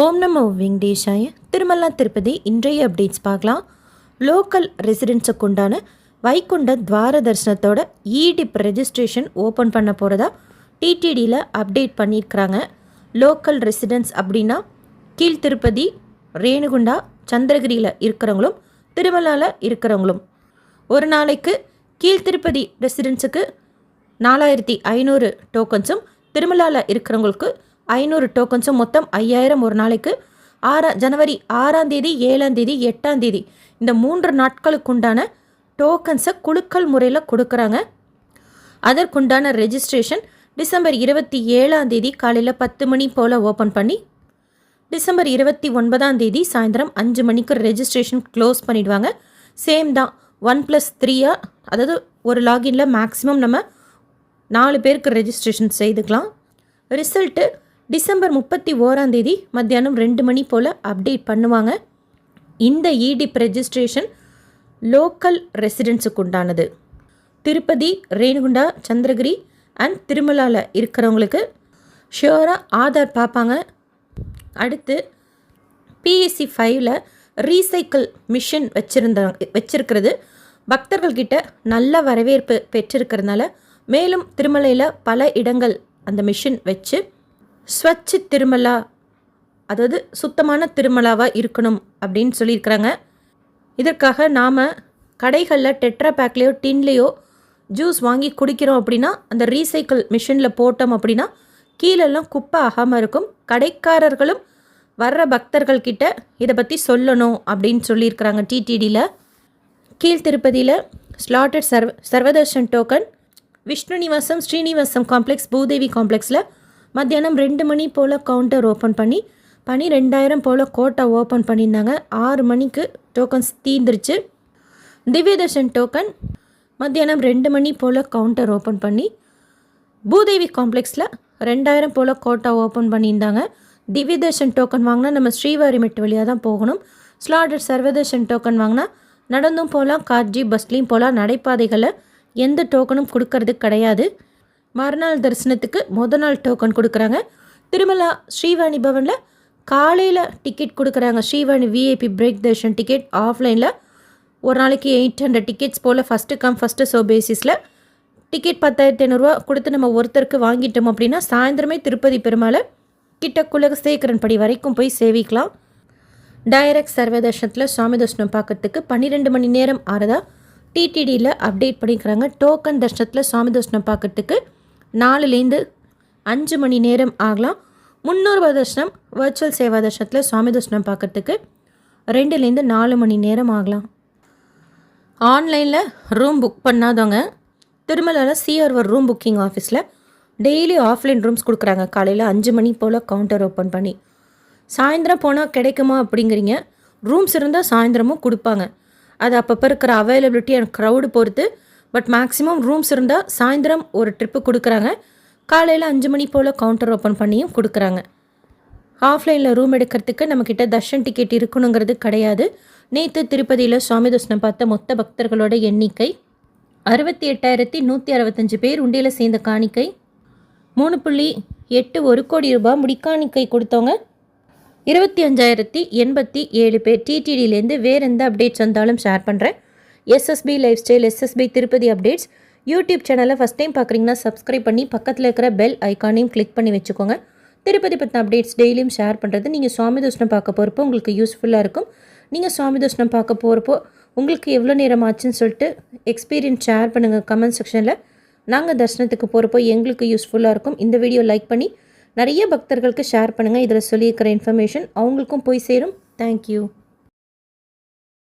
ஓம் நமோ வெங்கடேஷாய. திருமலா திருப்பதி இன்றைய அப்டேட்ஸ் பார்க்கலாம். லோக்கல் ரெசிடென்ட்ஸுக்கு உண்டான வைகுண்ட துவார தரிசனத்தோட இடிப் ரெஜிஸ்ட்ரேஷன் ஓப்பன் பண்ண போகிறதா டிடிடியில் அப்டேட் பண்ணியிருக்கிறாங்க. லோக்கல் ரெசிடென்ட்ஸ் அப்படின்னா கீழ்த்திருப்பதி, ரேணுகுண்டா, சந்திரகிரியில் இருக்கிறவங்களும் திருமலாவில் இருக்கிறவங்களும். ஒரு நாளைக்கு கீழ்த்திருப்பதி ரெசிடென்ட்ஸுக்கு 4500 டோக்கன்ஸும், திருமலாவில் இருக்கிறவங்களுக்கு 500 டோக்கன்ஸும், மொத்தம் 5000 ஒரு நாளைக்கு. ஜனவரி 6ஆம் தேதி, 7ஆம் தேதி, 8ஆம் தேதி இந்த 3 நாட்களுக்கு உண்டான டோக்கன்ஸை குலுக்கல் முறையில் கொடுக்குறாங்க. அதற்குண்டான ரெஜிஸ்ட்ரேஷன் டிசம்பர் 27ஆம் தேதி காலையில் 10 மணி போல் ஓப்பன் பண்ணி, டிசம்பர் 29ஆம் தேதி சாயந்தரம் 5 மணிக்கு ரெஜிஸ்ட்ரேஷன் க்ளோஸ் பண்ணிவிடுவாங்க. சேம் தான் 1+3, அதாவது ஒரு லாகின்ல மேக்ஸிமம் நம்ம 4 பேருக்கு ரெஜிஸ்ட்ரேஷன் செய்துக்கலாம். ரிசல்ட்டு டிசம்பர் 31ஆம் தேதி மத்தியானம் 2 மணி போல் அப்டேட் பண்ணுவாங்க. இந்த இடிப் ரெஜிஸ்ட்ரேஷன் லோக்கல் ரெசிடென்ட்ஸுக்கு உண்டானது. திருப்பதி, ரேணுகுண்டா, சந்திரகிரி அண்ட் திருமலாவில் இருக்கிறவங்களுக்கு ஷியோராக ஆதார் பார்ப்பாங்க. அடுத்து PSC 5ல் ரீசைக்கிள் மிஷின் வச்சிருக்கிறது பக்தர்கள்கிட்ட நல்ல வரவேற்பு பெற்றிருக்கிறதுனால மேலும் திருமலையில் பல இடங்கள் அந்த மிஷின் வச்சு ஸ்வச் திருமலா, அதாவது சுத்தமான திருமலாவாக இருக்கணும் அப்படின்னு சொல்லியிருக்கிறாங்க. இதற்காக நாம் கடைகளில் டெட்ரா பேக்லேயோ டின்லேயோ ஜூஸ் வாங்கி குடிக்கிறோம் அப்படின்னா அந்த ரீசைக்கிள் மிஷினில் போட்டோம் அப்படின்னா கீழெல்லாம் குப்பை ஆகாமல் இருக்கும். கடைக்காரர்களும் வர்ற பக்தர்கள்கிட்ட இதை பற்றி சொல்லணும் அப்படின்னு சொல்லியிருக்கிறாங்க டிடிடியில். கீழ்த்திருப்பதியில் slotted Sarvadarshan token, Vishnu Nivasam, Srinivasam complex, Bhudevi காம்ப்ளெக்ஸில் மத்தியானம் 2 மணி போல் கவுண்டர் ஓப்பன் பண்ணி 12000 போல் கோட்டை ஓப்பன் பண்ணியிருந்தாங்க. 6 மணிக்கு டோக்கன்ஸ் தீர்ந்துருச்சு. திவ்யதர்ஷன் டோக்கன் மத்தியானம் 2 மணி போல் கவுண்டர் ஓப்பன் பண்ணி பூதேவி காம்ப்ளெக்ஸில் 2000 போல் கோட்டை ஓப்பன் பண்ணியிருந்தாங்க. திவ்யதர்ஷன் டோக்கன் வாங்கினா நம்ம ஸ்ரீவாரிமெட்டு வழியாக தான் போகணும். ஸ்லாட்டட் சர்வதர்ஷன் டோக்கன் வாங்கினா நடந்தும் போகலாம், கார்ஜி பஸ்லேயும் போகலாம். நடைபாதைகளில் எந்த டோக்கனும் கொடுக்கறது கிடையாது. மறுநாள் தரிசனத்துக்கு முதல் நாள் டோக்கன் கொடுக்குறாங்க. திருமலா ஸ்ரீவாணி பவனில் காலையில் டிக்கெட் கொடுக்குறாங்க. Srivani VIP break Darshan ticket ஆஃப்லைனில் ஒரு நாளைக்கு 800 டிக்கெட்ஸ் போல் ஃபஸ்ட்டு கம் ஃபஸ்ட்டு ஷோ பேசிஸில் டிக்கெட் 10,500 கொடுத்து நம்ம ஒருத்தருக்கு வாங்கிட்டோம் அப்படின்னா சாயந்தரமே திருப்பதி பெருமாளை கிட்டக்குள்ள சேக்கரன் படி வரைக்கும் போய் சேவிக்கலாம். டைரக்ட் சர்வதர்ஷனத்தில் சுவாமி தர்ஷனம் பார்க்கறதுக்கு 12 மணி நேரம் ஆறதா டிடிடியில் அப்டேட் பண்ணிக்கிறாங்க. டோக்கன் தர்ஷனத்தில் சுவாமி தர்ஷனம் பார்க்கறதுக்கு 4லேருந்து 5 மணி நேரம் ஆகலாம். 300 தர்ஷனம் வர்ச்சுவல் சேவா தர்ஷனத்தில் சுவாமி தர்ஷனம் பார்க்கறதுக்கு 2லேருந்து 4 மணி நேரம் ஆகலாம். ஆன்லைனில் ரூம் புக் பண்ணாதவங்க திருமலாவில் CR ரூம் புக்கிங் ஆஃபீஸில் டெய்லி ஆஃப்லைன் ரூம்ஸ் கொடுக்குறாங்க. காலையில் 5 மணி போல் கவுண்டர் ஓப்பன் பண்ணி. சாயந்தரம் போனால் கிடைக்குமா அப்படிங்கிறீங்க. ரூம்ஸ் இருந்தால் சாயந்தரமும் கொடுப்பாங்க. அது அப்பப்போ இருக்கிற அவைலபிலிட்டி அண்ட் க்ரௌடு பொறுத்து. பட் மேக்ஸிமம் ரூம்ஸ் இருந்தால் சாயந்தரம் ஒரு ட்ரிப்பு கொடுக்குறாங்க. காலையில் 5 மணி போல் கவுண்டர் ஓப்பன் பண்ணியும் கொடுக்குறாங்க. ஆஃப்லைனில் ரூம் எடுக்கிறதுக்கு நம்மக்கிட்ட தர்ஷன் டிக்கெட் இருக்கணுங்கிறது கிடையாது. நேற்று திருப்பதியில் சுவாமி தர்ஷனம் பார்த்த மொத்த பக்தர்களோட எண்ணிக்கை 68,165 பேர். உண்டியில் சேர்ந்த காணிக்கை 3.81 கோடி ரூபாய். முடிக்காணிக்கை கொடுத்தவங்க 25,087 பேர். டிடிடியிலேருந்து வேறு எந்த அப்டேட்ஸ் வந்தாலும் ஷேர் பண்ணுறேன். SSB life style, SSB Tirupati updates YouTube சேனலை ஃபஸ்ட் டைம் பார்க்குறீங்கன்னா சப்ஸ்கிரைப் பண்ணி பக்கத்தில் இருக்கிற பெல் ஐக்கானையும் கிளிக் பண்ணி வச்சுக்கோங்க. திருப்பதி பற்றின அப்டேட்ஸ் டெய்லியும் ஷேர் பண்ணுறது நீங்கள் சுவாமி தர்ஷனம் பார்க்க போகிறப்போ உங்களுக்கு யூஸ்ஃபுல்லாக இருக்கும். நீங்கள் சுவாமி தர்ஷனம் பார்க்க போகிறப்போ உங்களுக்கு எவ்வளோ நேரம் ஆச்சுன்னு சொல்லிட்டு எக்ஸ்பீரியன்ஸ் ஷேர் பண்ணுங்கள் கமெண்ட் செக்ஷனில். நாங்கள் தர்ஷனத்துக்கு போகிறப்போ எங்களுக்கு யூஸ்ஃபுல்லாக இருக்கும். இந்த வீடியோ லைக் பண்ணி நிறைய பக்தர்களுக்கு ஷேர் பண்ணுங்கள். இதில் சொல்லியிருக்கிற இன்ஃபர்மேஷன் அவங்களுக்கும் போய் சேரும். தேங்க்யூ.